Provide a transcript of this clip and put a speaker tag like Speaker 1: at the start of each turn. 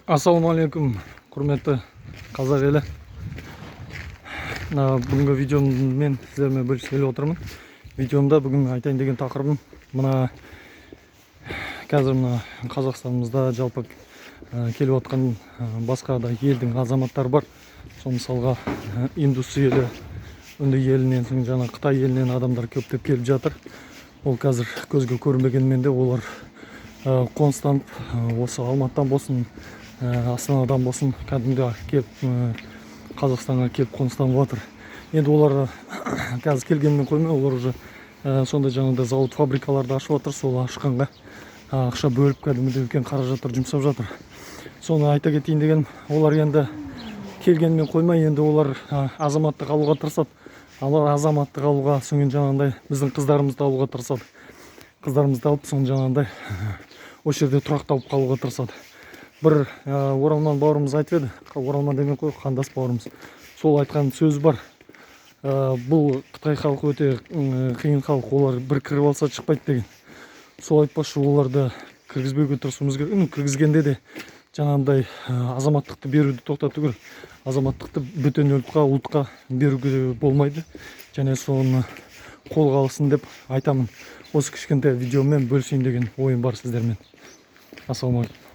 Speaker 1: Ассалаумағалейкум, құрметті қазақ елі. Бүгінгі видеоммен сіздермен бөліскелі отырмын. Видеомда бүгін айтайын деген тақырыбым қазір Қазақстанымызда жалпы келіп отқан басқа да елдің азаматтары бар. Сол мысалға индус елі, үнді елінен соң жаңа Қытай елінен адамдар көптеп келіп жатыр. Ол қазір көзге көрінбегенмен де олар қоныстанып осы Алматыдан болсын, Астанадан болсын кәдімгі келіп Қазақстанға келіп қоныстанып жатыр. Енді олар қазір келгенмен қоймай, олар уже сондай жаңағыдай зауыт фабрикаларды ашып жатыр. Сол ашқанға ақша бөліп кәдімгідей үлкен қаражаттар жұмсап жатыр. Соны айта кетейін деген, олар енді келгенмен қоймай, енді олар азаматтық алуға тырысады. Алар азаматтық алуға соң жаңағыдай біздің қыздарымызды алуға тырысады. Қыздарымызды алып соң жаңағыдай осы жерде тұрақталып қалуға тырысады. Бір оралман бауырымыз айтып еді, оралман демей қой, қандас бауырымыз. Сол айтқан сөз бар. Бұл Қытай халқы өте қиын халық, олар бір кіріп алса шықпайды деген. Сол айтпақшы, оларды кіргізбеуге тырысуымыз керек. Кіргізгенде де жаңағыдай азаматтықты беруді тоқтату керек. Азаматтықты бөтен ұлтқа беруге болмайды. Және соны қолға алсын деп айтамын. Осы кішкентай видеомен бөлісейін деген ойым бар сіздермен. Ассалаумағалейкум.